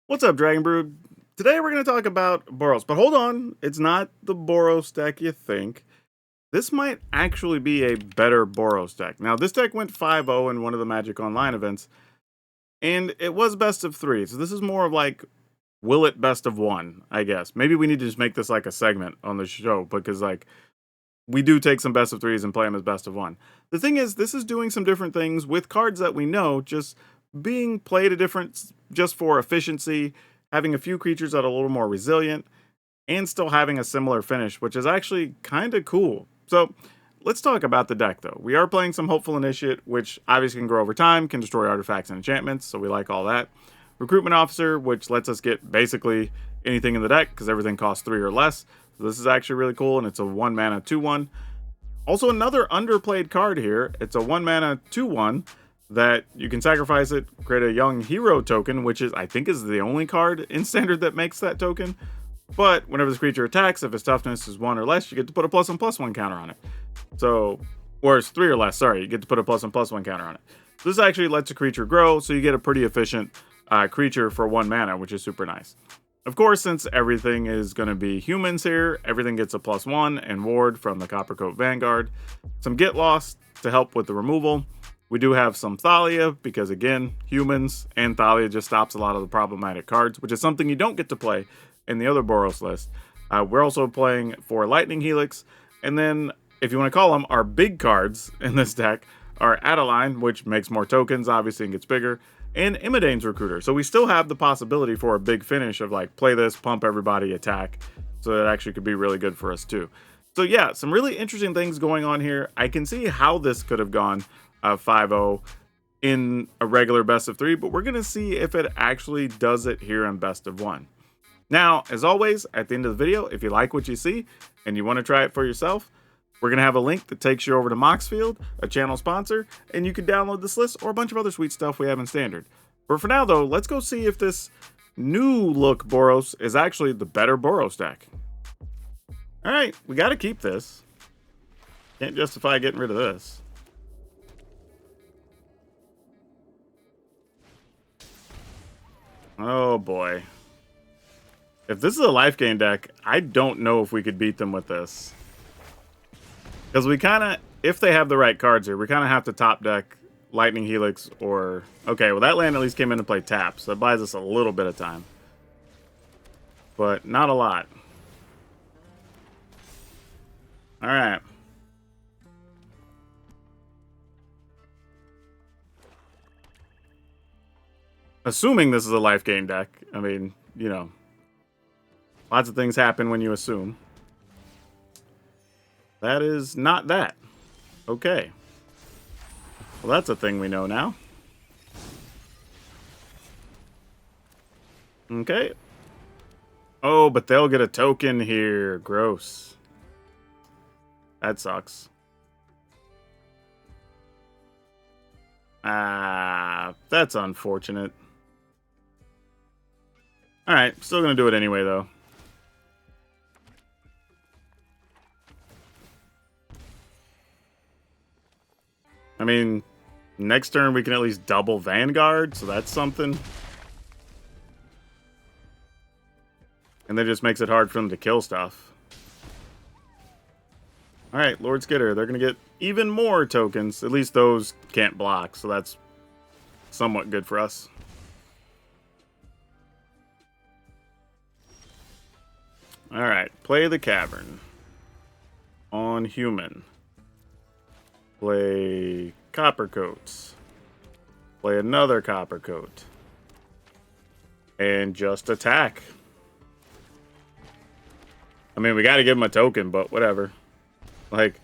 What's up, Dragon Brood? Today we're going to talk about Boros, but hold on, it's not the Boros deck you think. This might actually be a better Boros deck. Now, this deck went 5-0 in one of the Magic Online events, and it was best of 3, so this is more of like, will it best of 1, I guess. Maybe we need to just make this like a segment on the show, because like, we do take some best of 3s and play them as best of 1. The thing is, this is doing some different things with cards that we know, just being played a different, just for efficiency, having a few creatures that are a little more resilient, and still having a similar finish, which is actually kind of cool. So let's talk about the deck, though. We are playing some Hopeful Initiate, which obviously can grow over time, can destroy artifacts and enchantments, so we like all that. Recruitment Officer, which lets us get basically anything in the deck, because everything costs 3 or less. So this is actually really cool, and it's a 1 mana 2/1. Also, another underplayed card here. It's a 1 mana 2/1 that you can sacrifice it, create a young hero token, which is, I think, is the only card in Standard that makes that token. But whenever this creature attacks, if its toughness is 1 or less, you get to put a +1/+1 counter on it. So, or it's 3 or less, sorry, you get to put a +1/+1 counter on it. So this actually lets a creature grow, so you get a pretty efficient creature for 1 mana, which is super nice. Of course, since everything is going to be humans here, everything gets a +1 and ward from the Coppercoat Vanguard. Some Get Lost to help with the removal. We do have some Thalia, because again, humans and Thalia just stops a lot of the problematic cards, which is something you don't get to play in the other Boros list. We're also playing for Lightning Helix, and then, if you want to call them, our big cards in this deck are Adeline, which makes more tokens, obviously, and gets bigger, and Imidane's Recruiter. So we still have the possibility for a big finish of like, play this, pump everybody, attack. So that actually could be really good for us too. So yeah, some really interesting things going on here. I can see how this could have gone 5-0 in a regular best of 3, but we're going to see if it actually does it here in best of 1. Now, as always, at the end of the video, if you like what you see and you want to try it for yourself, we're going to have a link that takes you over to Moxfield, a channel sponsor, and you can download this list or a bunch of other sweet stuff we have in Standard. But for now, though, let's go see if this new look Boros is actually the better Boros deck. Alright, we got to keep this. Can't justify getting rid of this. Oh boy. If this is a life gain deck, I don't know if we could beat them with this. Because we kind of, if they have the right cards here, we kind of have to top deck Lightning Helix or... Okay, well that land at least came in to play tap, so that buys us a little bit of time. But not a lot. Alright. Assuming this is a life gain deck. I mean, you know. Lots of things happen when you assume. That is not that. Okay. Well, that's a thing we know now. Okay. Oh, but they'll get a token here. Gross. That sucks. That's unfortunate. Alright, still gonna do it anyway, though. I mean, next turn we can at least double Vanguard, so that's something. And that just makes it hard for them to kill stuff. Alright, Lord Skitter, they're going to get even more tokens. At least those can't block, so that's somewhat good for us. Alright, play the Cavern. On human. Play Coppercoats. Play another Coppercoat. And just attack. I mean, we got to give him a token, but whatever. Like,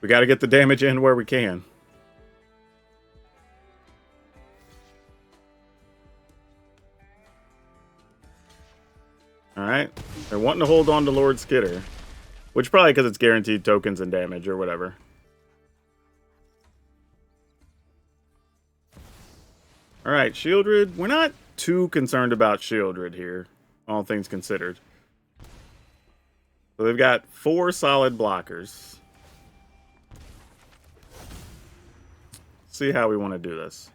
we got to get the damage in where we can. Alright. They're wanting to hold on to Lord Skitter. Which probably because it's guaranteed tokens and damage or whatever. Alright, Shieldred. We're not too concerned about Shieldred here, all things considered. So they've got 4 solid blockers. See how we want to do this.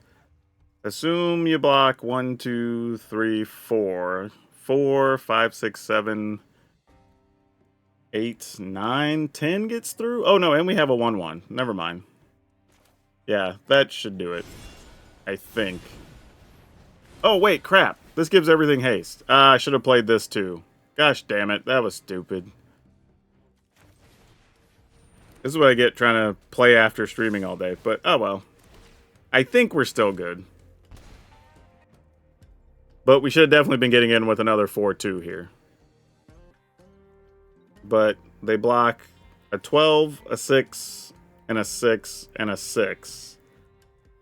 Assume you block 1, 2, 3, 4. 4, 5, 6, 7, 8, 9, 10 gets through. Oh no, and we have a 1/1. Never mind. Yeah, that should do it. I think. Oh wait, crap. This gives everything haste. I should have played this too. Gosh damn it, that was stupid. This is what I get trying to play after streaming all day, but oh well. I think we're still good. But we should have definitely been getting in with another 4/2 here. But they block a 12, a 6, and a 6, and a 6.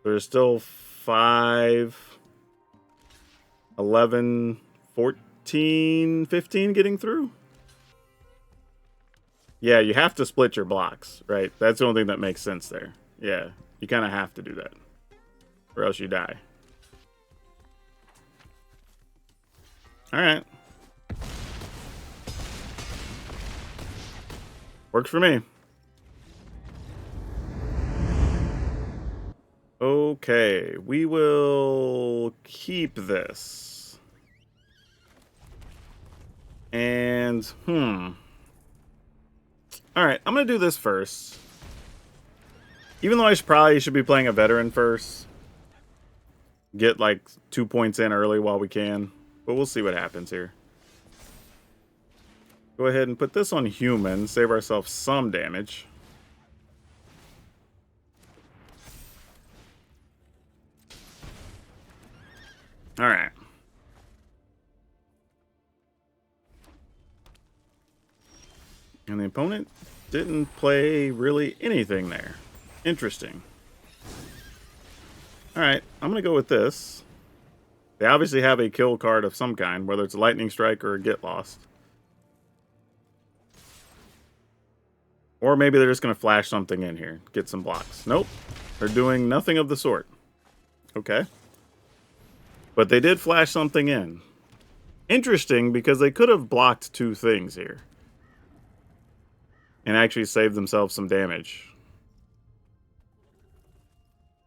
There's still 5, 11, 14, 15 getting through. Yeah, you have to split your blocks, right? That's the only thing that makes sense there. Yeah, you kind of have to do that. Or else you die. Alright. Works for me. Okay, we will keep this. And, Alright, I'm going to do this first. Even though I probably should be playing a veteran first. Get like 2 points in early while we can. But we'll see what happens here. Go ahead and put this on human. Save ourselves some damage. Alright. And the opponent didn't play really anything there. Interesting. Alright, I'm going to go with this. They obviously have a kill card of some kind, whether it's a lightning strike or a get lost. Or maybe they're just going to flash something in here, get some blocks. Nope, they're doing nothing of the sort. Okay. But they did flash something in. Interesting, because they could have blocked 2 things here. And actually saved themselves some damage.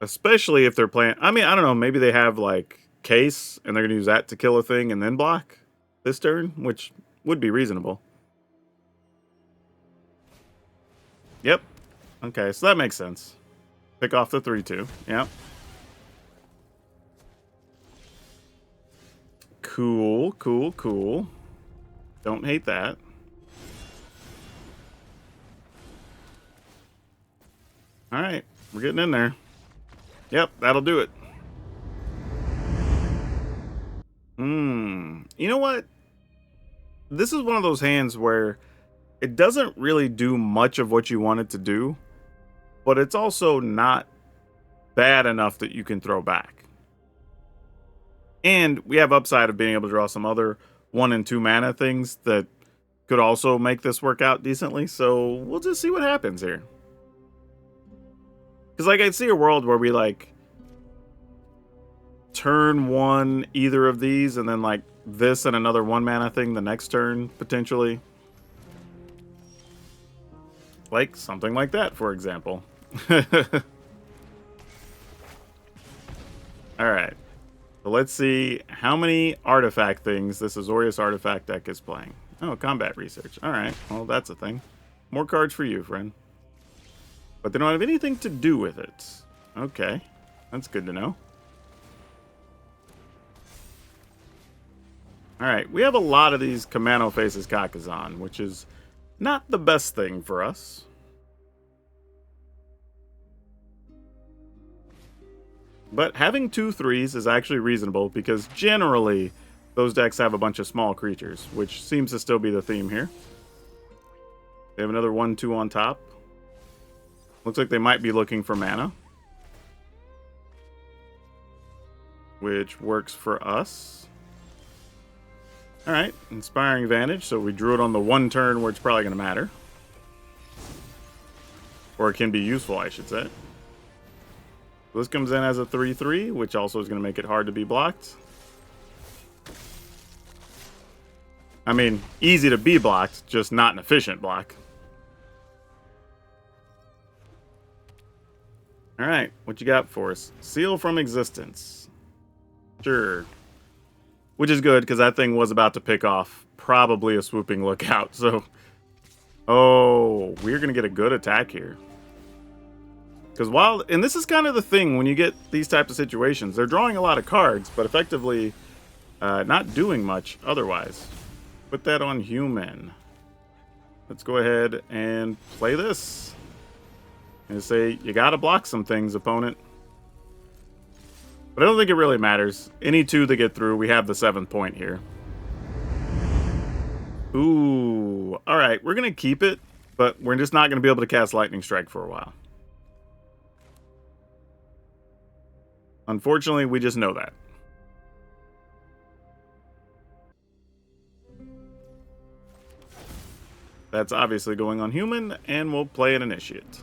Especially if they're playing... I mean, I don't know, maybe they have, like, case, and they're going to use that to kill a thing and then block this turn, which would be reasonable. Yep. Okay, so that makes sense. Pick off the 3/2. Yep. Cool, cool, cool. Don't hate that. Alright, we're getting in there. Yep, that'll do it. You know what? This is one of those hands where it doesn't really do much of what you want it to do, but it's also not bad enough that you can throw back. And we have upside of being able to draw some other 1 and 2 mana things that could also make this work out decently, so we'll just see what happens here. Because, like, I see a world where we, like, turn 1 either of these, and then, like, this and another 1 mana thing the next turn, potentially. Like, something like that, for example. Alright. So let's see how many artifact things this Azorius Artifact deck is playing. Oh, combat research. Alright, well, that's a thing. More cards for you, friend. But they don't have anything to do with it. Okay, that's good to know. Alright, we have a lot of these Kamano Faces Kakazan, which is not the best thing for us. But having 2 3s is actually reasonable, because generally those decks have a bunch of small creatures, which seems to still be the theme here. They have another 1/2 on top. Looks like they might be looking for mana, which works for us. Alright, Inspiring Advantage, so we drew it on the 1 turn where it's probably going to matter. Or it can be useful, I should say. This comes in as a 3/3, which also is going to make it hard to be blocked. I mean, easy to be blocked, just not an efficient block. Alright, what you got for us? Seal from Existence. Sure. Which is good, because that thing was about to pick off probably a swooping lookout, so... Oh, we're going to get a good attack here. Because while... And this is kind of the thing when you get these types of situations. They're drawing a lot of cards, but effectively not doing much otherwise. Put that on human. Let's go ahead and play this. And say, you got to block some things, opponent. But I don't think it really matters. Any two that get through, we have the 7th point here. Ooh. Alright, we're going to keep it, but we're just not going to be able to cast Lightning Strike for a while. Unfortunately, we just know that. That's obviously going on human, and we'll play an Initiate.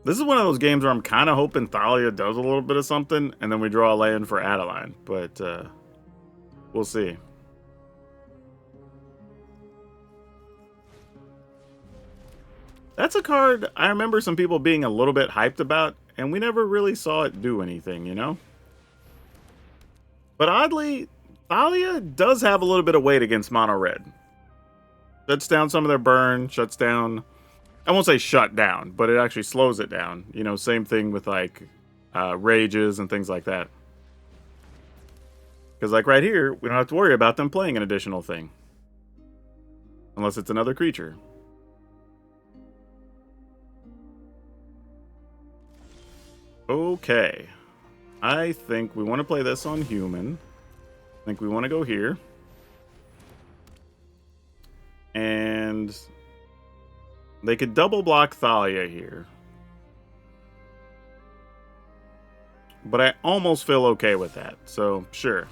This is one of those games where I'm kind of hoping Thalia does a little bit of something, and then we draw a land for Adeline, but we'll see. That's a card I remember some people being a little bit hyped about, and we never really saw it do anything, you know? But oddly, Thalia does have a little bit of weight against mono red. Shuts down some of their burn, shuts down... I won't say shut down, but it actually slows it down. You know, same thing with like rages and things like that. Because like right here, we don't have to worry about them playing an additional thing. Unless it's another creature. Okay. I think we want to play this on human. I think we want to go here. And they could double block Thalia here. But I almost feel okay with that. So, sure.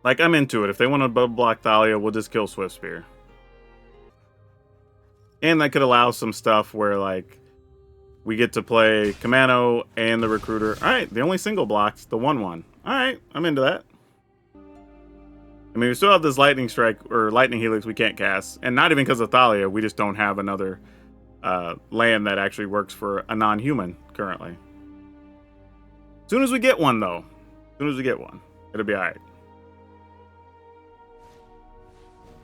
Like, I'm into it. If they want to double block Thalia, we'll just kill Swiftspear. And that could allow some stuff where, like, we get to play Commando and the Recruiter. Alright, the only single block's the 1/1. Alright, I'm into that. I mean, we still have this Lightning Strike, or Lightning Helix we can't cast. And not even because of Thalia, we just don't have another land that actually works for a non-human currently. As soon as we get one, though. As soon as we get one, it'll be alright.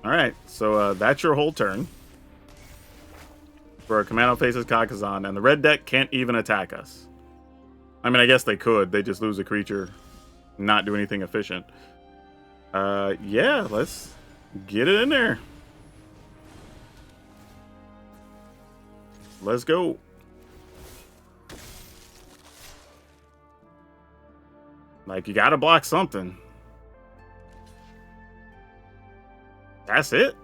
Alright, so that's your whole turn. For a Commando faces Kakazan, and the red deck can't even attack us. I mean, I guess they could. They just lose a creature, not do anything efficient. Yeah, let's get it in there. Let's go. Like, you gotta block something. That's it?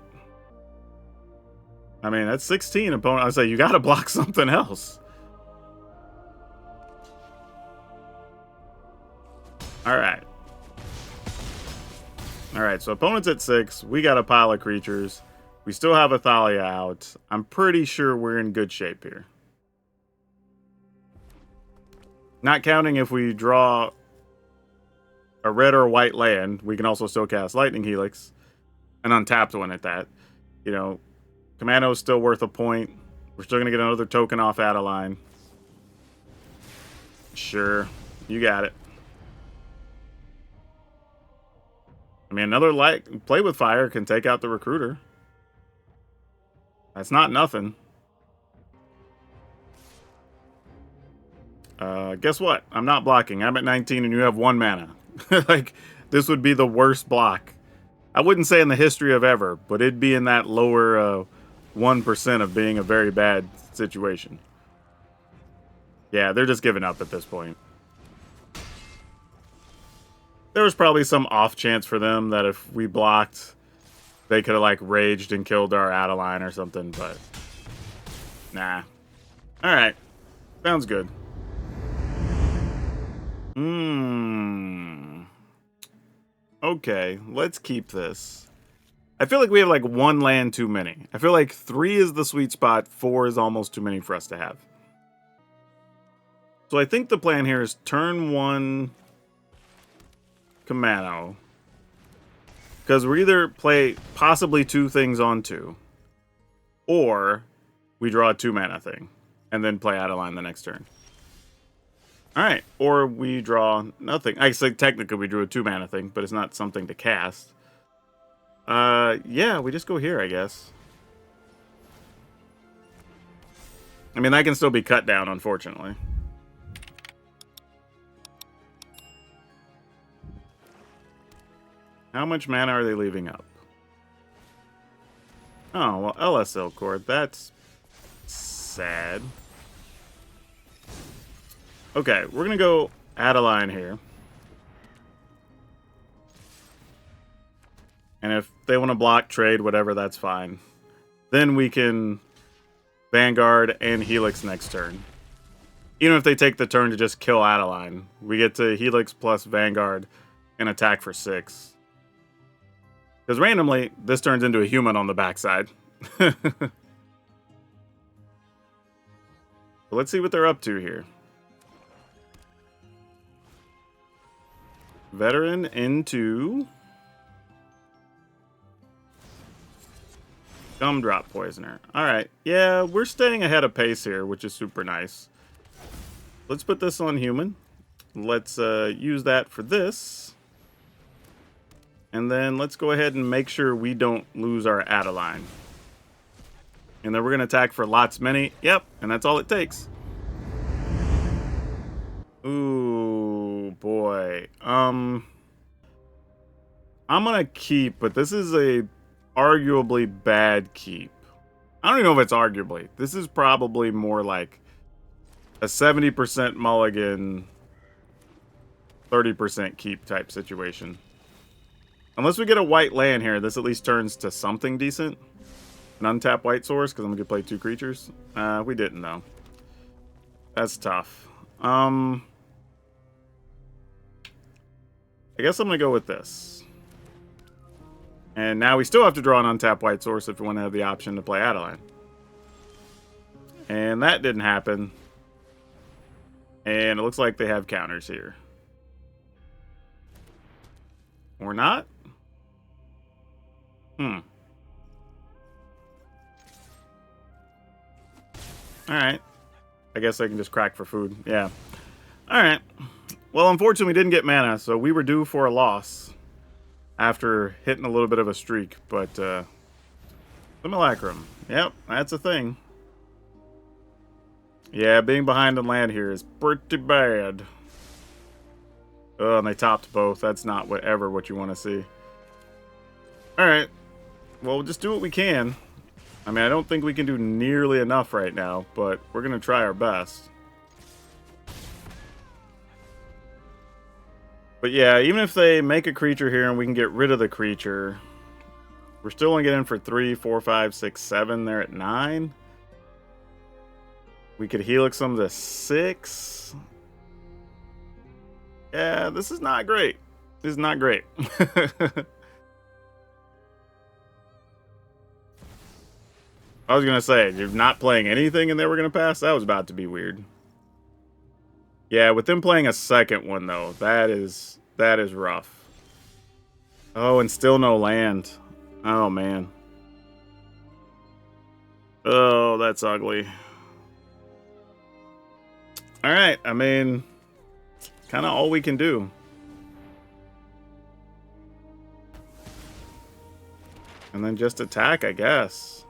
I mean, that's 16 opponent. I say you gotta block something else. Alright. Alright, so opponent's at 6. We got a pile of creatures. We still have a Thalia out. I'm pretty sure we're in good shape here. Not counting if we draw a red or a white land. We can also still cast Lightning Helix. An untapped one at that. You know, Commando is still worth a point. We're still going to get another token off Adeline. Sure. You got it. I mean, another play with fire can take out the Recruiter. That's not nothing. Guess what? I'm not blocking. I'm at 19 and you have 1 mana. Like, this would be the worst block. I wouldn't say in the history of ever, but it'd be in that lower 1% of being a very bad situation. Yeah, they're just giving up at this point. There was probably some off chance for them that if we blocked, they could have, like, raged and killed our Adeline or something, but nah. Alright. Sounds good. Okay, let's keep this. I feel like we have, like, 1 land too many. I feel like 3 is the sweet spot, 4 is almost too many for us to have. So I think the plan here is turn 1... Commando, because we either play possibly 2 things on 2, or we draw a 2 mana thing. and then play Adeline the next turn. All right, or we draw nothing. I guess technically we drew a 2-mana thing, but it's not something to cast. Yeah, we just go here, I guess. I mean, that can still be cut down, unfortunately. How much mana are they leaving up? Oh, well, LSL Cord. That's sad. Okay, we're going to go Adeline here. And if they want to block, trade, whatever, that's fine. Then we can Vanguard and Helix next turn. Even if they take the turn to just kill Adeline, we get to Helix plus Vanguard and attack for 6. Because randomly, this turns into a human on the backside. So let's see what they're up to here. Veteran into Gumdrop Poisoner. Alright, yeah, we're staying ahead of pace here, which is super nice. Let's put this on human. Let's use that for this. And then let's go ahead and make sure we don't lose our Adeline. And then we're going to attack for lots many. Yep, and that's all it takes. Ooh, boy. I'm going to keep, but this is a arguably bad keep. I don't even know if it's arguably. This is probably more like a 70% mulligan, 30% keep type situation. Unless we get a white land here, this at least turns to something decent. An untap white source, because I'm going to play 2 creatures. We didn't, though. That's tough. I guess I'm going to go with this. And now we still have to draw an untap white source if we want to have the option to play Adeline. And that didn't happen. And it looks like they have counters here. Or not? Alright. I guess I can just crack for food. Yeah. Alright. Well, unfortunately, we didn't get mana, so we were due for a loss after hitting a little bit of a streak. But, Simulacrum. Yep, that's a thing. Yeah, being behind on land here is pretty bad. Oh, and they topped both. That's not what you want to see. Alright. Well, we'll just do what we can. I mean, I don't think we can do nearly enough right now, but we're going to try our best. But yeah, even if they make a creature here and we can get rid of the creature, we're still only getting for 3, 4, 5, 6, 7. They're at 9. We could Helix them to 6. Yeah, this is not great. This is not great. I was going to say, you're not playing anything and they were going to pass? That was about to be weird. Yeah, with them playing a second one, though, that is rough. Oh, and still no land. Oh, man. Oh, that's ugly. All right, I mean, kind of all we can do. And then just attack, I guess.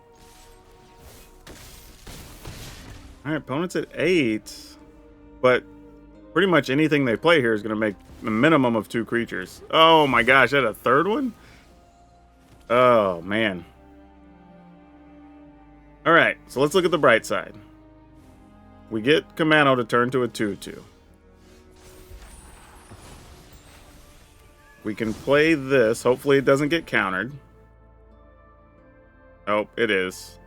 All right, opponent's at 8. But pretty much anything they play here is going to make a minimum of 2 creatures. Oh my gosh, that a third one? Oh, man. All right, so let's look at the bright side. We get Kamano to turn to a 2/2. We can play this. Hopefully it doesn't get countered. Oh, it is.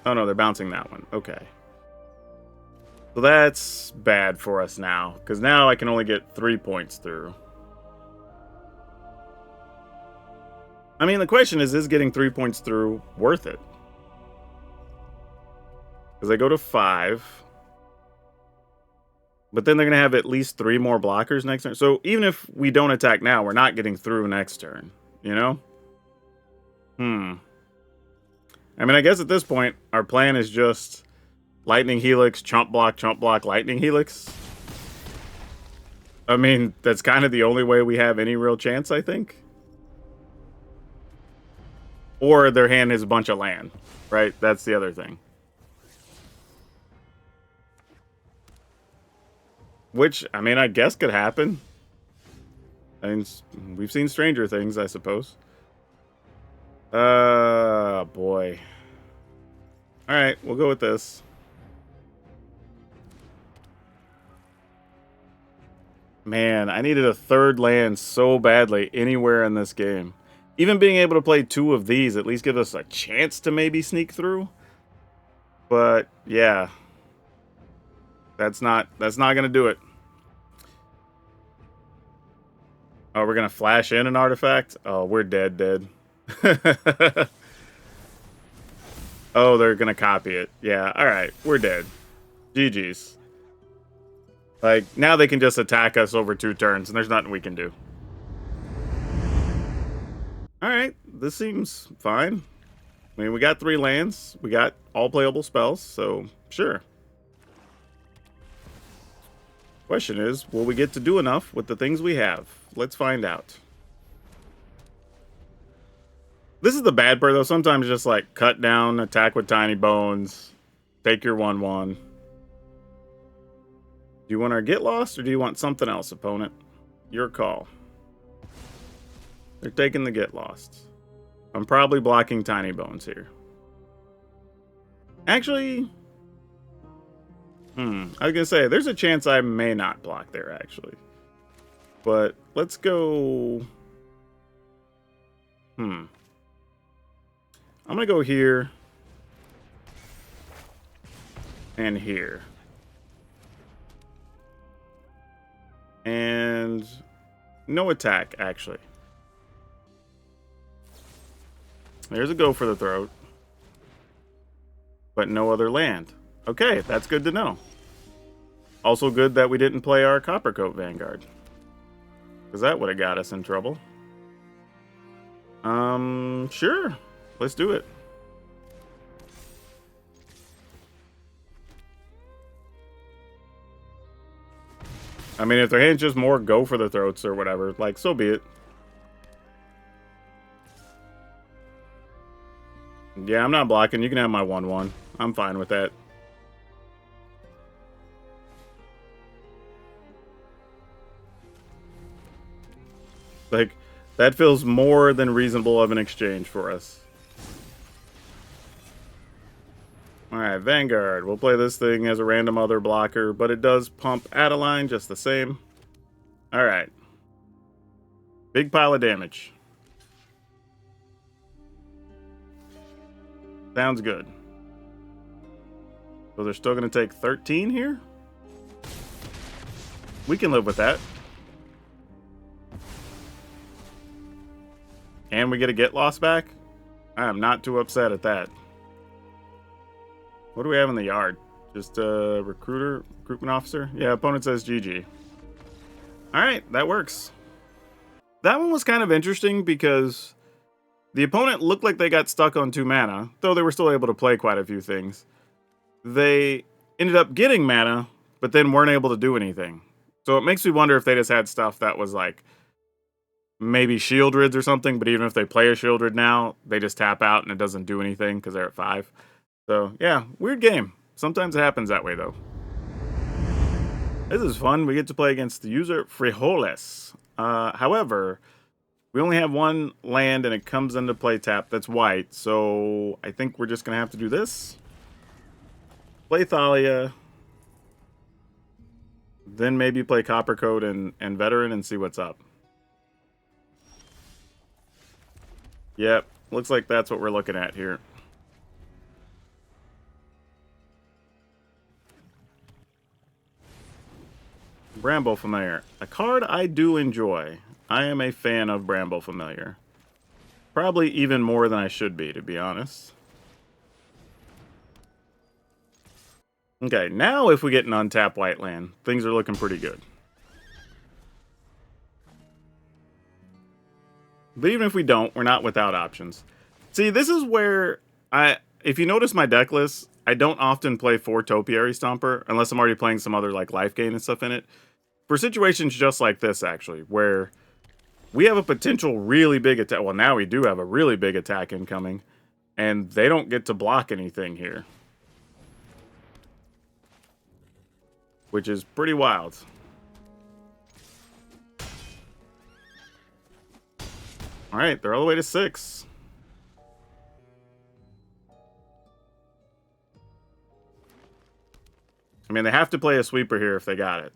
Oh no, they're bouncing that one. Okay. So that's bad for us now, because now I can only get 3 points through. I mean, the question is getting 3 points through worth it? Because they go to 5. But then they're going to have at least 3 more blockers next turn. So even if we don't attack now, we're not getting through next turn. You know? I mean, I guess at this point, our plan is just Lightning Helix, chump block, Lightning Helix. I mean, that's kind of the only way we have any real chance, I think. Or their hand is a bunch of land, right? That's the other thing. Which, I mean, I guess could happen. I mean, we've seen stranger things, I suppose. Boy. Alright, we'll go with this. Man, I needed a third land so badly anywhere in this game. Even being able to play 2 of these at least gives us a chance to maybe sneak through. But, yeah. That's not gonna do it. Oh, we're gonna flash in an artifact? Oh, we're dead. Oh, they're gonna copy it. Yeah, alright, we're dead. GG's. Like, now they can just attack us over 2 turns, and there's nothing we can do. Alright, this seems fine. I mean, we got 3 lands. We got all playable spells, so sure. Question is, will we get to do enough with the things we have? Let's find out. This is the bad part, though. Sometimes just, like, cut down, attack with tiny bones, take your 1/1. Do you want our get lost, or do you want something else, opponent? Your call. They're taking the get lost. I'm probably blocking tiny bones here. Actually, I was gonna say, there's a chance I may not block there, actually. But let's go... I'm gonna go here. And here. And no attack, actually. There's a go for the throat. But no other land. Okay, that's good to know. Also good that we didn't play our Coppercoat Vanguard. Because that would have got us in trouble. Sure. Let's do it. I mean, if their hand's just more go for the throats or whatever, like, so be it. Yeah, I'm not blocking. You can have my 1/1. I'm fine with that. Like, that feels more than reasonable of an exchange for us. Alright, Vanguard. We'll play this thing as a random other blocker, but it does pump Adeline just the same. Alright. Big pile of damage. Sounds good. So they're still going to take 13 here? We can live with that. And we get a get lost back? I am not too upset at that. What do we have in the yard? Just a recruitment officer? Yeah, opponent says GG. Alright, that works. That one was kind of interesting because the opponent looked like they got stuck on 2 mana, though they were still able to play quite a few things. They ended up getting mana, but then weren't able to do anything. So it makes me wonder if they just had stuff that was like maybe Shieldrids or something, but even if they play a Shieldrid now, they just tap out and it doesn't do anything because they're at 5. So, yeah, weird game. Sometimes it happens that way, though. This is fun. We get to play against the user Frijoles. However, we only have 1 land and it comes into play tap that's white, so I think we're just going to have to do this. Play Thalia. Then maybe play Coppercoat and Veteran and see what's up. Yep, looks like that's what we're looking at here. Bramble Familiar. A card I do enjoy. I am a fan of Bramble Familiar. Probably even more than I should be, to be honest. Okay, now if we get an untapped white land, things are looking pretty good. But even if we don't, we're not without options. See, this is where if you notice my deck list, I don't often play 4 Topiary Stomper unless I'm already playing some other like life gain and stuff in it. For situations just like this, actually, where we have a potential really big attack. Well, now we do have a really big attack incoming, and they don't get to block anything here, which is pretty wild. All right, they're all the way to 6. I mean, they have to play a sweeper here if they got it.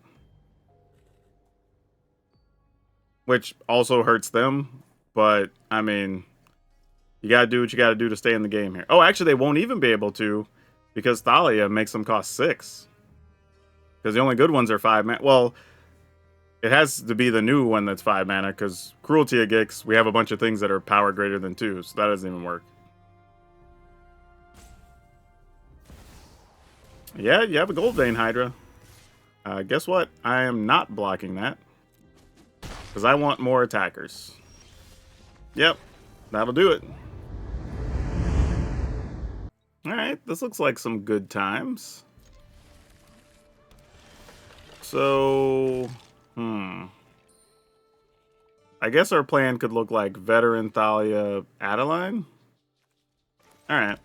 Which also hurts them, but, I mean, you gotta do what you gotta do to stay in the game here. Oh, actually, they won't even be able to, because Thalia makes them cost 6. Because the only good ones are 5 mana. Well, it has to be the new one that's 5 mana, because Cruelty of Gix, we have a bunch of things that are power greater than 2, so that doesn't even work. Yeah, you have a Gold Vein Hydra. Guess what? I am not blocking that. Because I want more attackers. Yep, that'll do it. Alright, this looks like some good times. So, I guess our plan could look like Veteran Thalia Adeline. Alright.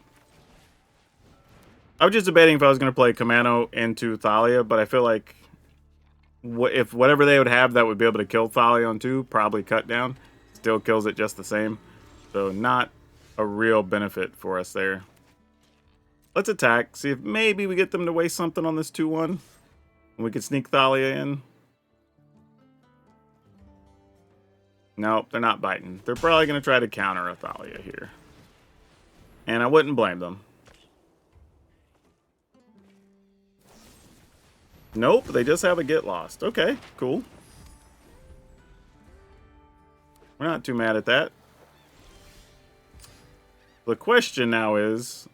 I was just debating if I was going to play Kamano into Thalia, but I feel like if whatever they would have that would be able to kill Thalia on 2, probably cut down. Still kills it just the same. So not a real benefit for us there. Let's attack. See if maybe we get them to waste something on this 2-1. And we can sneak Thalia in. Nope, they're not biting. They're probably going to try to counter a Thalia here. And I wouldn't blame them. Nope, they just have a Get Lost. Okay, cool. We're not too mad at that. The question now is,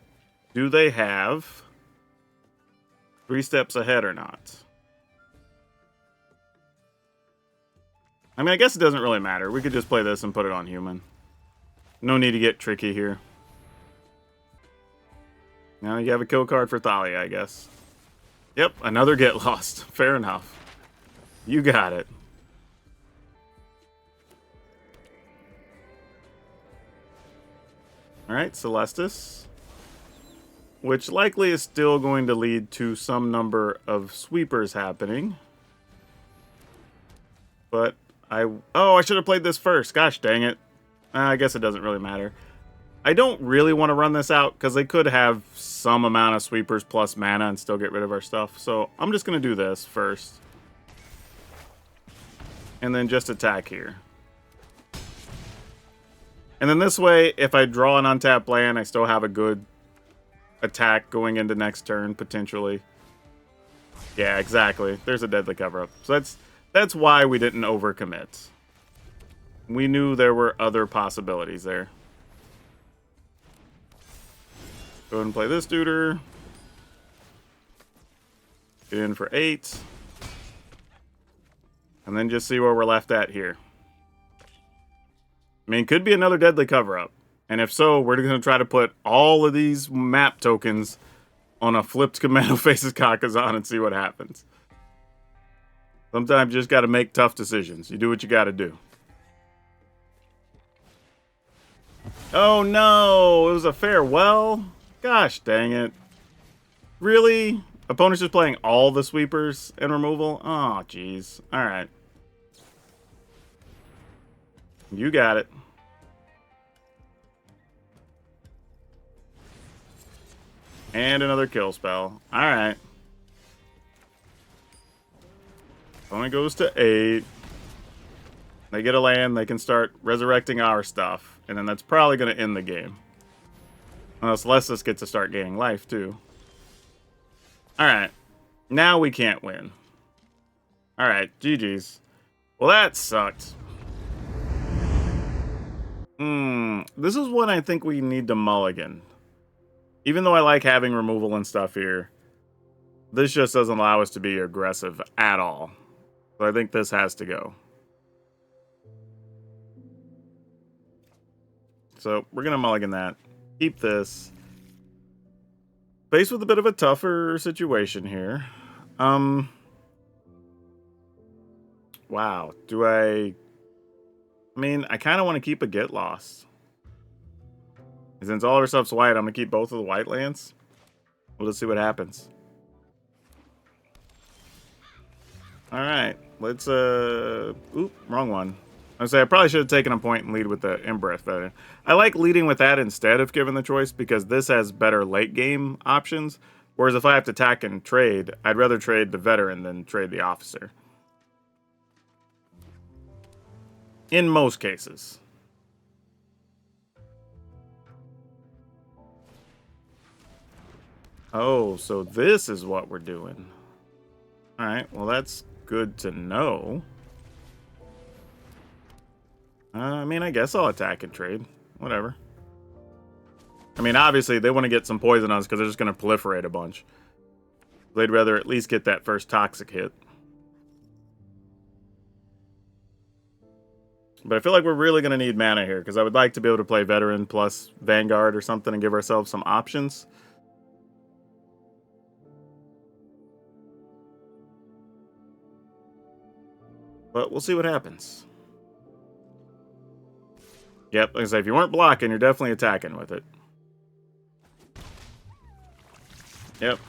do they have 3 steps ahead or not? I mean, I guess it doesn't really matter. We could just play this and put it on human. No need to get tricky here. Now you have a kill card for Thalia, I guess. Yep, another Get Lost. Fair enough. You got it. Alright, Celestis. Which likely is still going to lead to some number of sweepers happening. But I should have played this first. Gosh dang it. I guess it doesn't really matter. I don't really want to run this out because they could have some amount of sweepers plus mana and still get rid of our stuff. So I'm just going to do this first. And then just attack here. And then this way, if I draw an untapped land, I still have a good attack going into next turn, potentially. Yeah, exactly. There's a Deadly Cover-Up. So that's why we didn't overcommit. We knew there were other possibilities there. Go ahead and play this duder. Get in for 8. And then just see where we're left at here. I mean, could be another Deadly Cover-Up. And if so, we're going to try to put all of these map tokens on a flipped Commando Faces Kakazan and see what happens. Sometimes you just got to make tough decisions. You do what you got to do. Oh no, it was a farewell? Gosh dang it. Really? Opponent's just playing all the sweepers and removal? Oh, jeez. Alright. You got it. And another kill spell. Alright. Opponent goes to 8. They get a land, they can start resurrecting our stuff. And then that's probably going to end the game. Unless Lessus gets to start gaining life, too. Alright. Now we can't win. Alright, GG's. Well, that sucked. This is one I think we need to mulligan. Even though I like having removal and stuff here, this just doesn't allow us to be aggressive at all. So I think this has to go. So we're going to mulligan that. Keep this. faced with a bit of a tougher situation here. Wow. I mean, I kind of want to keep a Get Lost. Since all of our stuff's white, I'm going to keep both of the white lands. We'll just see what happens. Alright. Let's, oop, wrong one. I say I probably should have taken a point and lead with the Inbreath better. I like leading with that instead if given the choice, because this has better late game options. Whereas if I have to attack and trade, I'd rather trade the Veteran than trade the Officer. In most cases. Oh, so this is what we're doing. Alright, well that's good to know. I mean, I guess I'll attack and trade. Whatever. I mean, obviously, they want to get some poison on us because they're just going to proliferate a bunch. They'd rather at least get that first toxic hit. But I feel like we're really going to need mana here because I would like to be able to play Veteran plus Vanguard or something and give ourselves some options. But we'll see what happens. Yep, like I say, if you weren't blocking, you're definitely attacking with it. Yep.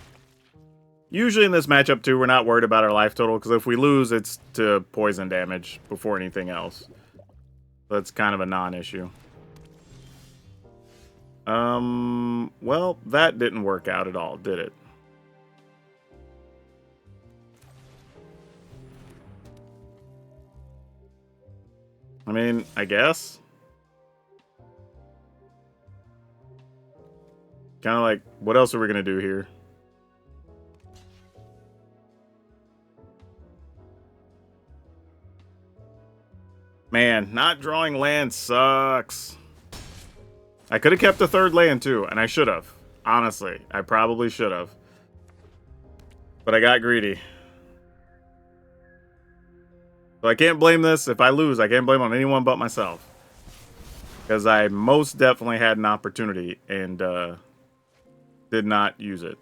Usually in this matchup, too, we're not worried about our life total, because if we lose, it's to poison damage before anything else. That's kind of a non-issue. Well, that didn't work out at all, did it? I mean, I guess. Kind of like, what else are we going to do here? Man, not drawing land sucks. I could have kept the third land too, and I should have. Honestly, I probably should have. But I got greedy. So I can't blame this. If I lose, I can't blame on anyone but myself. Because I most definitely had an opportunity and did not use it.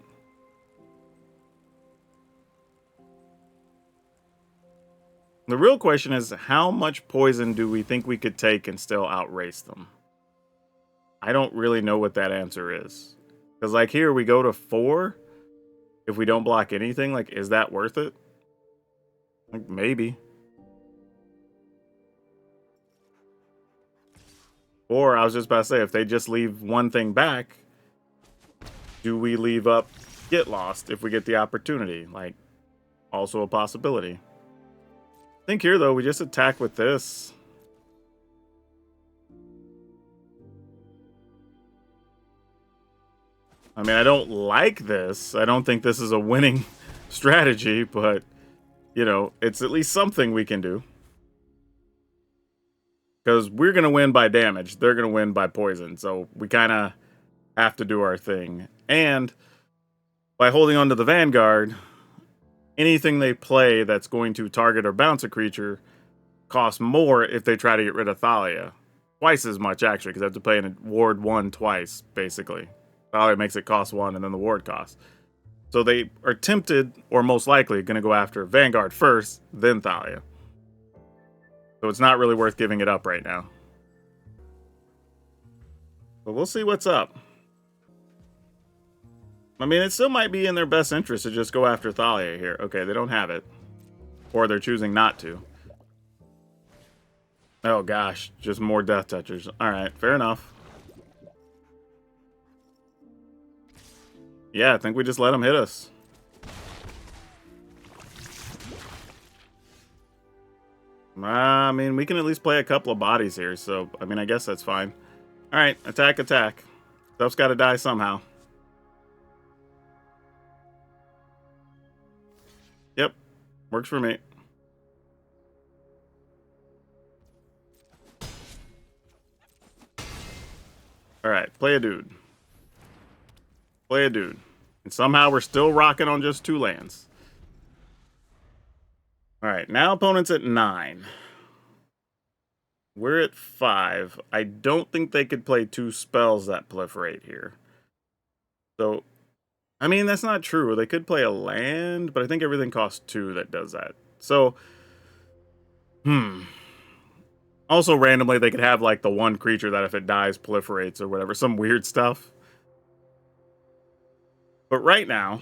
The real question is, how much poison do we think we could take and still outrace them? I don't really know what that answer is. Because, like, here we go to 4. If we don't block anything, like, is that worth it? Like, maybe. Or, I was just about to say, if they just leave one thing back, do we leave up Get Lost if we get the opportunity? Like, also a possibility. I think here, though, we just attack with this. I mean, I don't like this. I don't think this is a winning strategy, but, you know, it's at least something we can do. Because we're going to win by damage. They're going to win by poison. So we kind of have to do our thing. And by holding on to the Vanguard, anything they play that's going to target or bounce a creature costs more if they try to get rid of Thalia. Twice as much, actually, because I have to play in Ward 1 twice, basically. Thalia makes it cost 1, and then the Ward costs. So they are tempted, or most likely, going to go after Vanguard first, then Thalia. So it's not really worth giving it up right now. But we'll see what's up. I mean, it still might be in their best interest to just go after Thalia here. Okay, they don't have it. Or they're choosing not to. Oh gosh, just more Death Touchers. Alright, fair enough. Yeah, I think we just let them hit us. I mean, we can at least play a couple of bodies here, so, I mean, I guess that's fine. Alright, attack, attack. Stuff's gotta die somehow. Yep, works for me. Alright, play a dude. Play a dude. And somehow we're still rocking on just 2 lands. Alright, now opponent's at 9. We're at 5. I don't think they could play 2 spells that proliferate here. So, I mean, that's not true. They could play a land, but I think everything costs 2 that does that. So, Also, randomly, they could have, like, the one creature that if it dies, proliferates or whatever. Some weird stuff. But right now,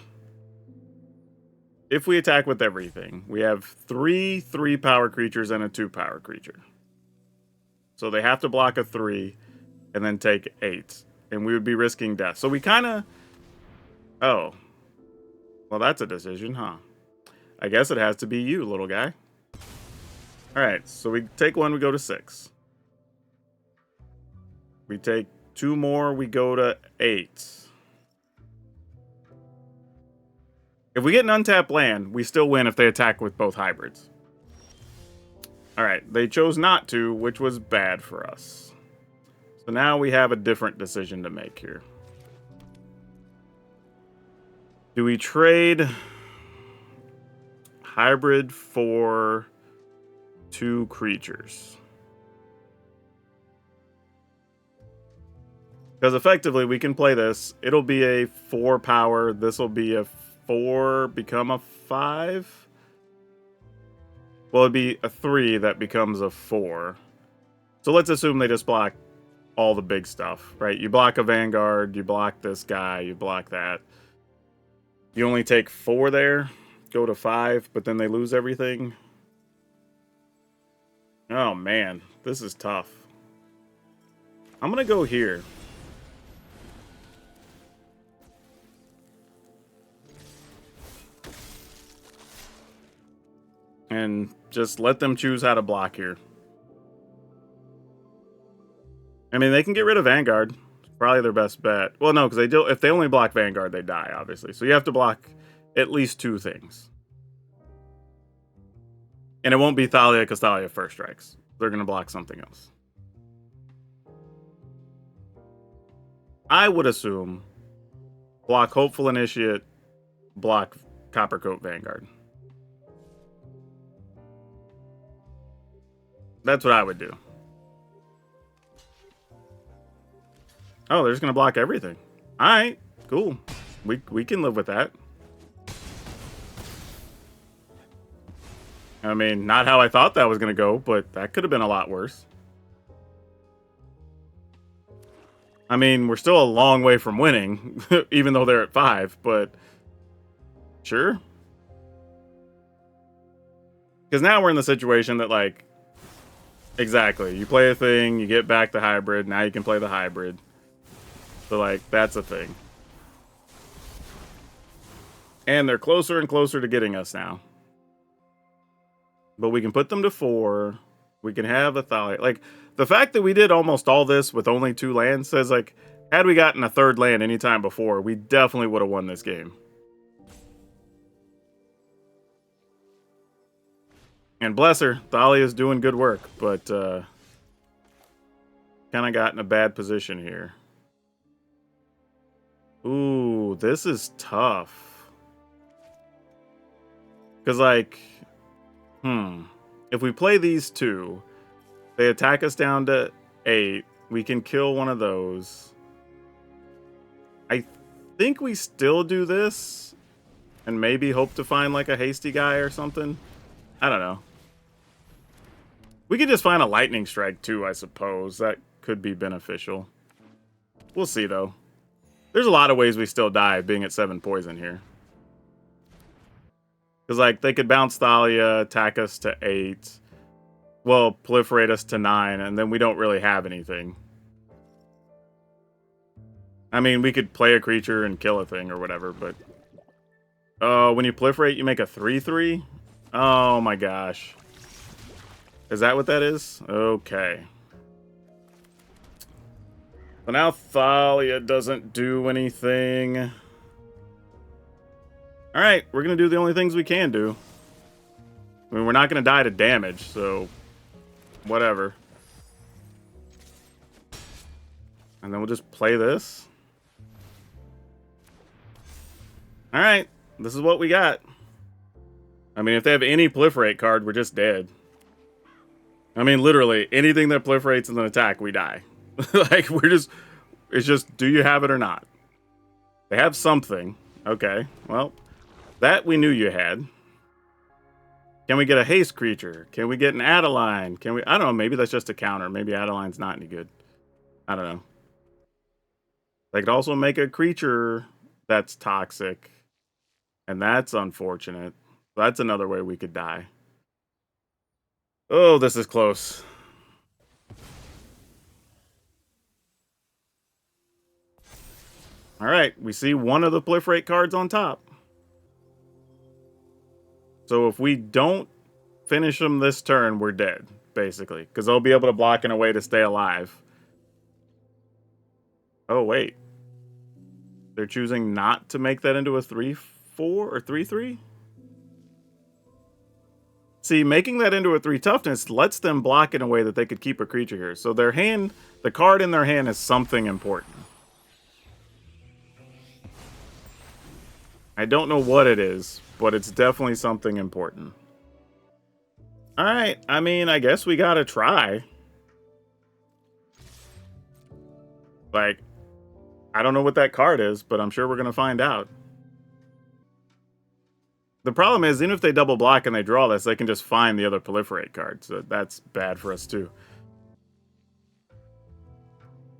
if we attack with everything, we have 3 3-power creatures and a 2-power creature. So they have to block a 3 and then take 8. And we would be risking death. So we kind of... Oh. Well, that's a decision, huh? I guess it has to be you, little guy. Alright, so we take 1, we go to 6. We take 2 more, we go to 8. If we get an untapped land, we still win if they attack with both hybrids. Alright, they chose not to, which was bad for us. So now we have a different decision to make here. Do we trade hybrid for 2 creatures? Because effectively, we can play this. It'll be a 4 power. This will be a 4, become a 5. Well, it'd be a 3 that becomes a 4. So let's assume they just block all the big stuff, right? You block a Vanguard, you block this guy, you block that. You only take 4 there, go to 5, but then they lose everything. Oh, man. This is tough. I'm going to go here. And just let them choose how to block here. I mean, they can get rid of Vanguard. It's probably their best bet. Well, no, because if they only block Vanguard, they die, obviously. So you have to block at least 2 things. And it won't be Thalia Castalia first strikes. They're going to block something else. I would assume block Hopeful Initiate, block Coppercoat Vanguard. That's what I would do. Oh, they're just going to block everything. Alright, cool. We can live with that. I mean, not how I thought that was going to go, but that could have been a lot worse. I mean, we're still a long way from winning, even though they're at 5, but sure. Because now we're in the situation that, like, exactly, you play a thing, you get back the hybrid, now you can play the hybrid. So, like, that's a thing. And they're closer and closer to getting us now. But we can put them to 4. We can have a Thalia. Like, the fact that we did almost all this with only 2 lands says, like, had we gotten a 3rd land anytime before, we definitely would have won this game. And bless her, Thalia's doing good work, but kind of got in a bad position here. Ooh, this is tough. Because, like, if we play these 2, they attack us down to 8. We can kill one of those. I think we still do this and maybe hope to find, like, a hasty guy or something. I don't know. We could just find a lightning strike, too, I suppose. That could be beneficial. We'll see, though. There's a lot of ways we still die being at 7 poison here. Because, like, they could bounce Thalia, attack us to 8. Well, proliferate us to 9, and then we don't really have anything. I mean, we could play a creature and kill a thing or whatever, but... when you proliferate, you make a 3/3? Oh my gosh. Is that what that is? Okay. So now Thalia doesn't do anything. Alright, we're going to do the only things we can do. I mean, we're not going to die to damage, so... whatever. And then we'll just play this. Alright, this is what we got. I mean, if they have any proliferate card, we're just dead. I mean, literally, anything that proliferates in an attack, we die. Like, we're just... it's just, do you have it or not? They have something. Okay, well, that we knew you had. Can we get a haste creature? Can we get an Adeline? Can we... I don't know, maybe that's just a counter. Maybe Adeline's not any good. I don't know. They could also make a creature that's toxic. And that's unfortunate. That's another way we could die. Oh, this is close. All right, we see one of the proliferate cards on top. So if we don't finish them this turn, we're dead, basically. Because they'll be able to block in a way to stay alive. Oh, wait. They're choosing not to make that into a 3-4 or 3-3? See, making that into a 3 toughness lets them block in a way that they could keep a creature here. So their hand, the card in their hand is something important. I don't know what it is, but it's definitely something important. Alright, I mean, I guess we gotta try. Like, I don't know what that card is, but I'm sure we're gonna find out. The problem is, even if they double block and they draw this, they can just find the other proliferate card. So that's bad for us too.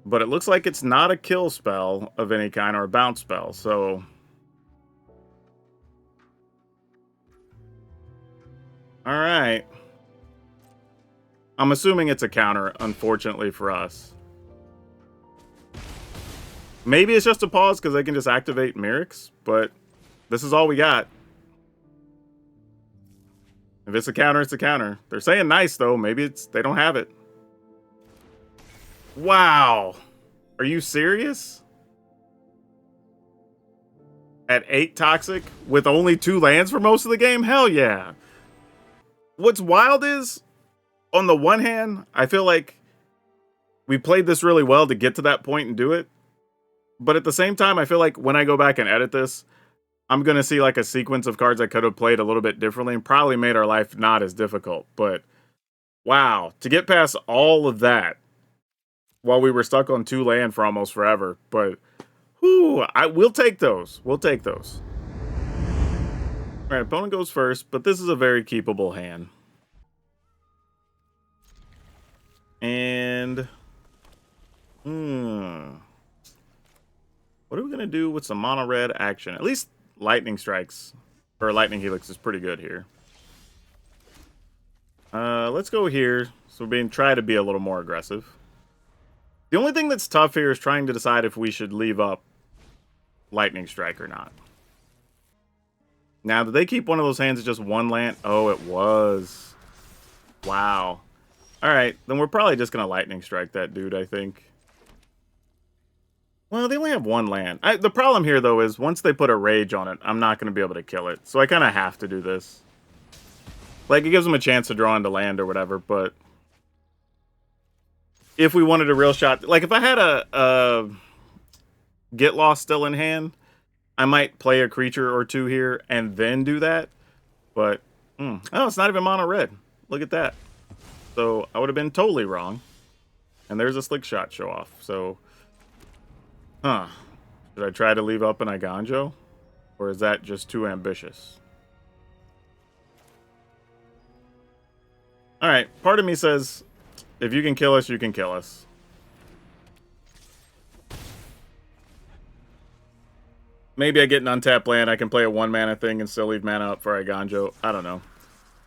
But it looks like it's not a kill spell of any kind or a bounce spell, so... Alright. I'm assuming it's a counter, unfortunately for us. Maybe it's just a pause because they can just activate Mirrex, but this is all we got. If it's a counter, it's a counter. They're saying nice, though. Maybe it's they don't have it. Wow. Are you serious? At 8 toxic with only 2 lands for most of the game? Hell yeah. What's wild is, on the one hand, I feel like we played this really well to get to that point and do it. But at the same time, I feel like when I go back and edit this, I'm going to see like a sequence of cards I could have played a little bit differently and probably made our life not as difficult. But wow, to get past all of that while we were stuck on 2 land for almost forever. But whew, we'll take those. We'll take those. All right, opponent goes first, but this is a very keepable hand. And what are we going to do with some mono red action? At least lightning strikes or lightning helix is pretty good here. Let's go here. So we're being try to be a little more aggressive. The only thing that's tough here is trying to decide if we should leave up lightning strike or not. Now, did they keep one of those hands as just 1 land? Oh, it was. Wow. All right, then we're probably just going to lightning strike that dude, I think. Well, they only have 1 land. The problem here, though, is once they put a rage on it, I'm not going to be able to kill it. So I kind of have to do this. Like, it gives them a chance to draw into land or whatever, but... if we wanted a real shot... like, if I had a Get Lost still in hand, I might play a creature or 2 here and then do that. But, oh, it's not even mono red. Look at that. So, I would have been totally wrong. And there's a slick shot show off. So, should I try to leave up an Iganjo? Or is that just too ambitious? Alright, part of me says, if you can kill us, you can kill us. Maybe I get an untapped land, I can play a 1 mana thing and still leave mana up for Iganjo. I don't know.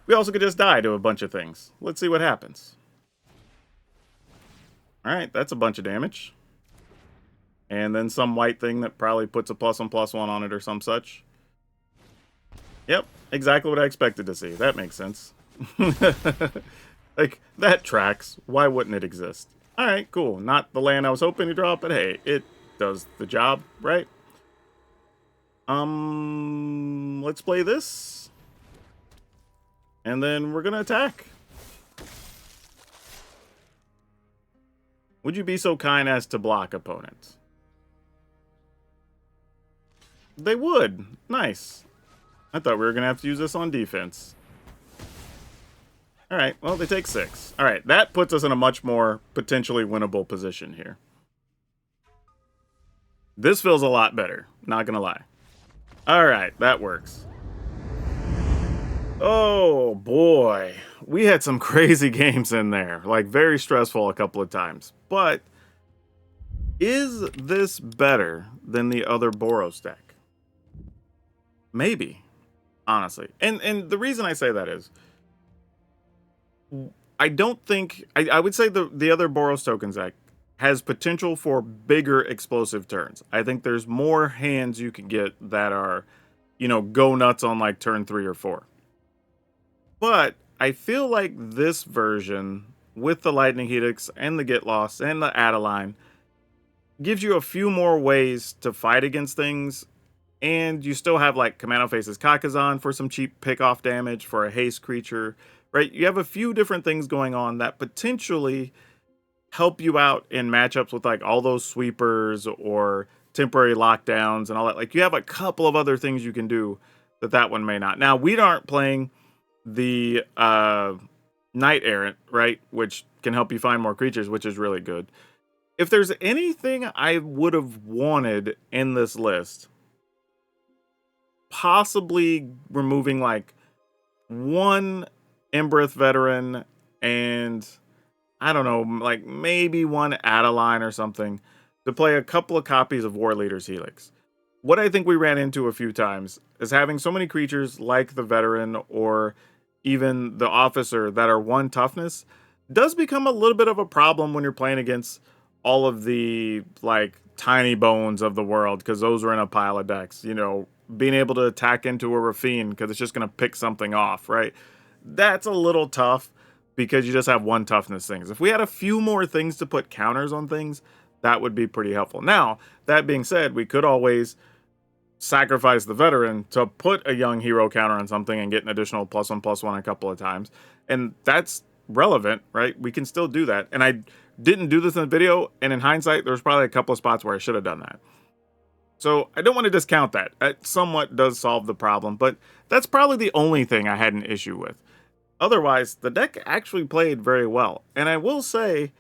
We also could just die to a bunch of things. Let's see what happens. Alright, that's a bunch of damage. And then some white thing that probably puts a +1/+1 on it or some such. Yep, exactly what I expected to see. That makes sense. Like, that tracks. Why wouldn't it exist? Alright, cool. Not the land I was hoping to draw, but hey, it does the job, right? Let's play this. And then we're gonna attack. Would you be so kind as to block opponents? They would. Nice. I thought we were gonna have to use this on defense. Alright, well, they take 6. Alright, that puts us in a much more potentially winnable position here. This feels a lot better, not gonna lie. All right, that works. Oh boy, we had some crazy games in there, like very stressful a couple of times. But is this better than the other Boros deck? Maybe, honestly. And the reason I say that is I don't think I would say the other Boros Tokens deck has potential for bigger explosive turns. I think there's more hands you can get that are, go nuts on like turn 3 or 4. But I feel like this version with the Lightning Helix and the Get Lost and the Adeline gives you a few more ways to fight against things, and you still have like Commando Faces Kakazan for some cheap pick-off damage for a haste creature, right? You have a few different things going on that potentially help you out in matchups with like all those sweepers or temporary lockdowns and all that. Like you have a couple of other things you can do that one may not. Now, we aren't playing the Knight Errant, right? Which can help you find more creatures, which is really good. If there's anything I would have wanted in this list, possibly removing like one Embereth veteran and I don't know, like maybe one Adeline or something to play a couple of copies of War Leader's Helix. What I think we ran into a few times is having so many creatures like the veteran or even the officer that are 1 toughness does become a little bit of a problem when you're playing against all of the like tiny bones of the world, because those are in a pile of decks. Being able to attack into a Rafine because it's just going to pick something off, right? That's a little tough because you just have 1 toughness things. If we had a few more things to put counters on things, that would be pretty helpful. Now, that being said, we could always sacrifice the veteran to put a young hero counter on something and get an additional +1/+1 a couple of times. And that's relevant, right? We can still do that. And I didn't do this in the video, and in hindsight, there's probably a couple of spots where I should have done that. So I don't want to discount that. It somewhat does solve the problem, but that's probably the only thing I had an issue with. Otherwise, the deck actually played very well. And I will say,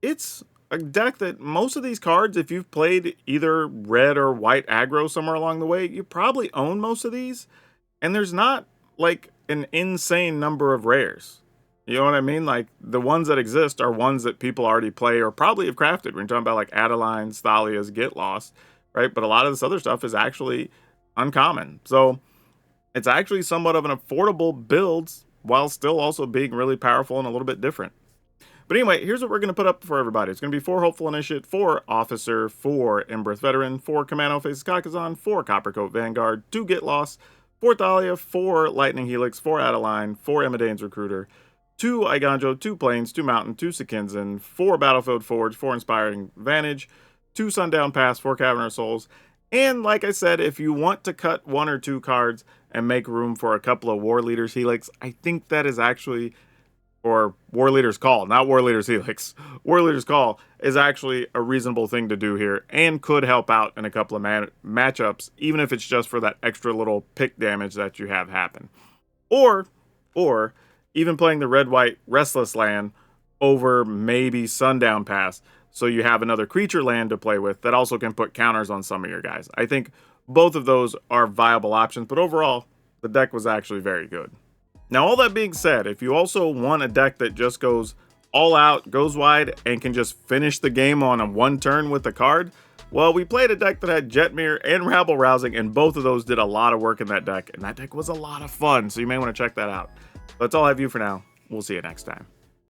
it's a deck that most of these cards, if you've played either red or white aggro somewhere along the way, you probably own most of these. And there's not like an insane number of rares. You know what I mean? Like the ones that exist are ones that people already play or probably have crafted. We're talking about like Adelines, Thalias, Get Lost, right? But a lot of this other stuff is actually uncommon. So it's actually somewhat of an affordable build while still also being really powerful and a little bit different. But anyway, here's what we're going to put up for everybody. It's going to be 4 Hopeful Initiate, 4 Officer, 4 Embereth Veteran, 4 Commando Faces Kakazan, 4 Coppercoat Vanguard, 2 Get Lost, 4 Thalia, 4 Lightning Helix, 4 Adeline, 4 Emidane's Recruiter, 2 Iganjo, 2 Plains, 2 Mountain, 2 Sekinzan, 4 Battlefield Forge, 4 Inspiring Vantage, 2 Sundown Pass, 4 Cavern Souls, and like I said, if you want to cut 1 or 2 cards and make room for a couple of War Leader's Helix, I think that is actually, or War Leader's Call, not War Leader's Helix. War Leader's Call is actually a reasonable thing to do here and could help out in a couple of matchups, even if it's just for that extra little pick damage that you have happen. Or even playing the red-white Restless land over maybe Sundown Pass, so you have another creature land to play with that also can put counters on some of your guys. I think both of those are viable options, but overall, the deck was actually very good. Now, all that being said, if you also want a deck that just goes all out, goes wide, and can just finish the game on a 1 turn with a card, well, we played a deck that had Jetmir and Rabble Rousing, and both of those did a lot of work in that deck, and that deck was a lot of fun, so you may want to check that out. That's all I have you for now. We'll see you next time.